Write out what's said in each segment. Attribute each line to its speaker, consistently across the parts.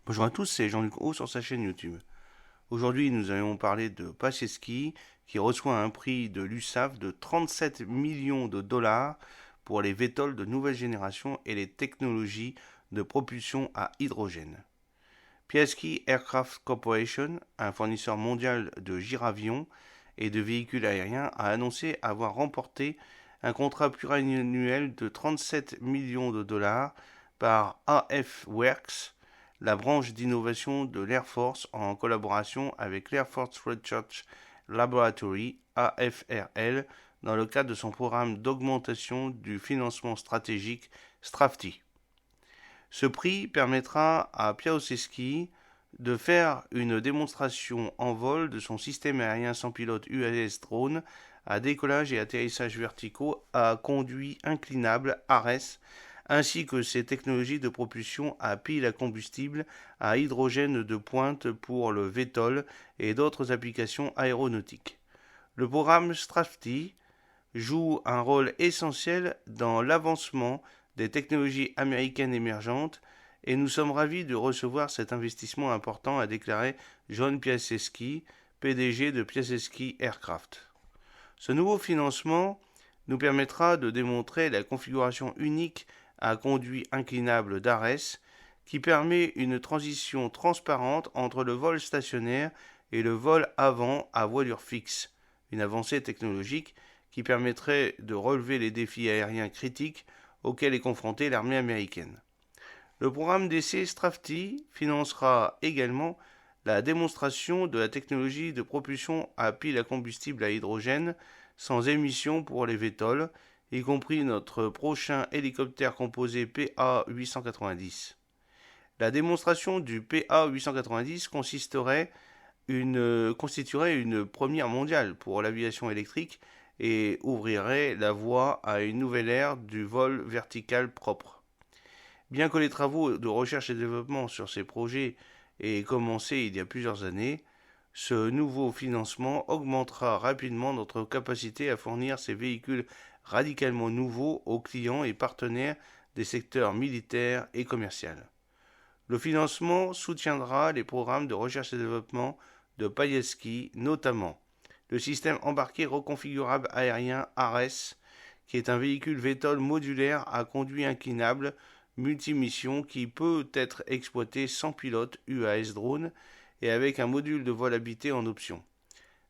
Speaker 1: Bonjour à tous, c'est Jean-Luc Haut sur sa chaîne YouTube. Aujourd'hui, nous allons parler de Pacheski qui reçoit un prix de l'USAF de 37 millions de dollars pour les VTOL de nouvelle génération et les technologies de propulsion à hydrogène. Piaski Aircraft Corporation, un fournisseur mondial de giravions et de véhicules aériens, a annoncé avoir remporté un contrat pluriannuel de 37 millions de dollars par AF Works, la branche d'innovation de l'Air Force en collaboration avec l'Air Force Research Laboratory, AFRL, dans le cadre de son programme d'augmentation du financement stratégique STRAFTI. Ce prix permettra à Piasecki de faire une démonstration en vol de son système aérien sans pilote UAS drone à décollage et atterrissage verticaux à conduit inclinable ARES, ainsi que ses technologies de propulsion à pile à combustible à hydrogène de pointe pour le VTOL et d'autres applications aéronautiques. Le programme STRAFTI joue un rôle essentiel dans l'avancement des technologies américaines émergentes et nous sommes ravis de recevoir cet investissement important, a déclaré John Piasecki, PDG de Piasecki Aircraft. Ce nouveau financement nous permettra de démontrer la configuration unique à conduit inclinable d'ARES qui permet une transition transparente entre le vol stationnaire et le vol avant à voilure fixe, une avancée technologique qui permettrait de relever les défis aériens critiques auxquels est confrontée l'armée américaine. Le programme d'essai STRAFTI financera également la démonstration de la technologie de propulsion à pile à combustible à hydrogène sans émission pour les VTOL, y compris notre prochain hélicoptère composé PA-890. La démonstration du PA-890 constituerait une première mondiale pour l'aviation électrique et ouvrirait la voie à une nouvelle ère du vol vertical propre. Bien que les travaux de recherche et développement sur ces projets aient commencé il y a plusieurs années, ce nouveau financement augmentera rapidement notre capacité à fournir ces véhicules radicalement nouveaux aux clients et partenaires des secteurs militaires et commerciaux. Le financement soutiendra les programmes de recherche et développement de Piasecki, notamment le système embarqué reconfigurable aérien ARES, qui est un véhicule VTOL modulaire à conduit inclinable multimission qui peut être exploité sans pilote UAS drone et avec un module de vol habité en option.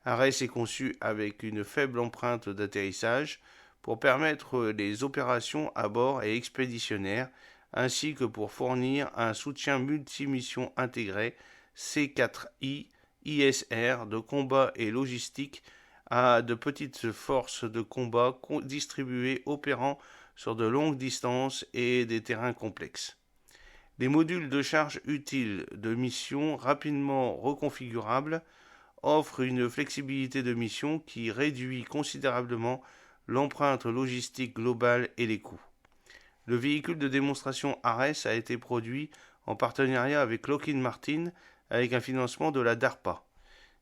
Speaker 1: ARES est conçu avec une faible empreinte d'atterrissage pour permettre les opérations à bord et expéditionnaires, ainsi que pour fournir un soutien multimission intégré C4I ISR de combat et logistique à de petites forces de combat distribuées opérant sur de longues distances et des terrains complexes. Les modules de charge utiles de mission rapidement reconfigurables offrent une flexibilité de mission qui réduit considérablement l'empreinte logistique globale et les coûts. Le véhicule de démonstration ARES a été produit en partenariat avec Lockheed Martin avec un financement de la DARPA.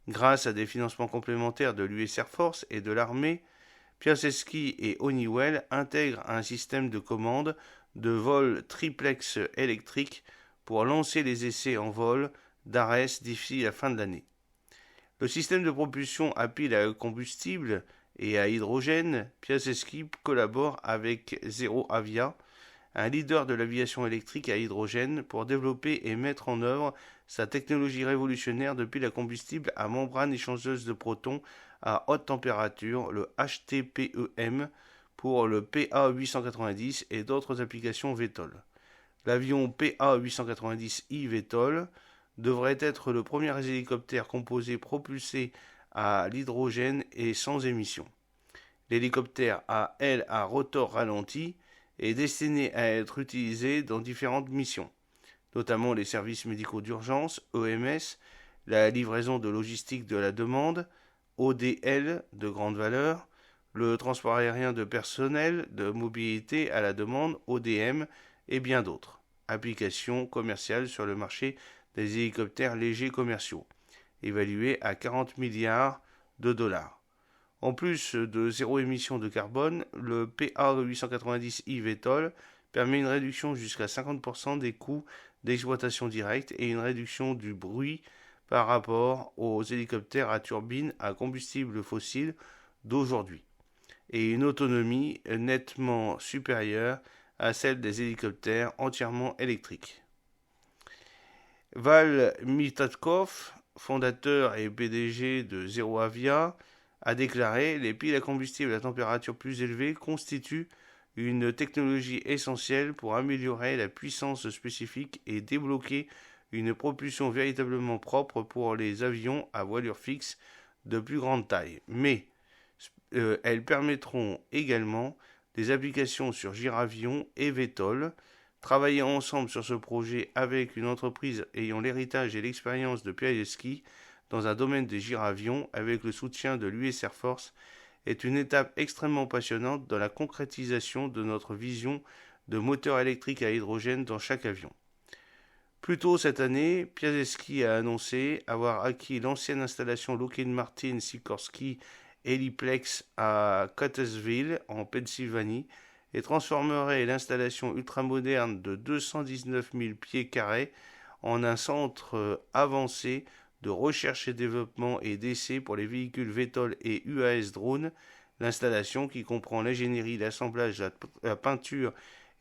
Speaker 1: Grâce à des financements complémentaires de l'US Air Force et de l'armée, Piasecki et Honeywell intègrent un système de commande de vol triplex électrique pour lancer les essais en vol d'ARES d'ici la fin de l'année. Le système de propulsion à pile à combustible et à hydrogène, Piasecki collabore avec Zero Avia, un leader de l'aviation électrique à hydrogène, pour développer et mettre en œuvre sa technologie révolutionnaire de pile à combustible à membrane échangeuse de protons à haute température, le HTPEM, pour le PA-890 et d'autres applications VTOL. L'avion PA-890I VTOL devrait être le premier hélicoptère composé propulsé à l'hydrogène et sans émission. L'hélicoptère à aile à rotor ralenti est destiné à être utilisé dans différentes missions, notamment les services médicaux d'urgence, EMS, la livraison de logistique de la demande, ODL de grande valeur, le transport aérien de personnel, de mobilité à la demande, ODM, et bien d'autres applications commerciales sur le marché des hélicoptères légers commerciaux, évalués à 40 milliards de dollars. En plus de zéro émission de carbone, le PA890i VTOL permet une réduction jusqu'à 50% des coûts d'exploitation directe et une réduction du bruit par rapport aux hélicoptères à turbine à combustible fossile d'aujourd'hui, et une autonomie nettement supérieure à celle des hélicoptères entièrement électriques. Val Mitatkov, fondateur et PDG de ZeroAvia, a déclaré: les piles à combustible à température plus élevée constituent une technologie essentielle pour améliorer la puissance spécifique et débloquer une propulsion véritablement propre pour les avions à voilure fixe de plus grande taille. Mais elles permettront également des applications sur Giravion et VTOL. Travailler ensemble sur ce projet avec une entreprise ayant l'héritage et l'expérience de Piailski dans un domaine des giravions, avec le soutien de l'US Air Force, est une étape extrêmement passionnante dans la concrétisation de notre vision de moteur électrique à hydrogène dans chaque avion. Plus tôt cette année, Piaseski a annoncé avoir acquis l'ancienne installation Lockheed Martin Sikorsky Heliplex à Cartersville, en Pennsylvanie, et transformerait l'installation ultramoderne de 219 000 pieds carrés en un centre avancé de recherche et développement et d'essais pour les véhicules VTOL et UAS drones. L'installation, qui comprend l'ingénierie, l'assemblage, la peinture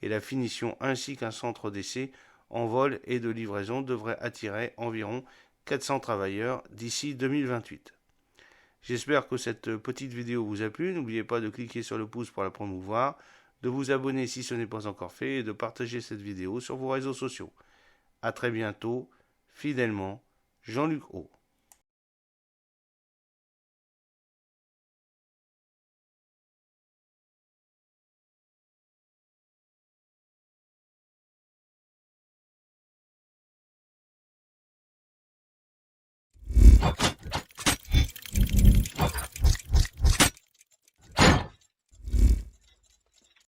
Speaker 1: et la finition, ainsi qu'un centre d'essai en vol et de livraison, devrait attirer environ 400 travailleurs d'ici 2028. J'espère que cette petite vidéo vous a plu. N'oubliez pas de cliquer sur le pouce pour la promouvoir, de vous abonner si ce n'est pas encore fait et de partager cette vidéo sur vos réseaux sociaux. A très bientôt, fidèlement, Jean-Luc Haut.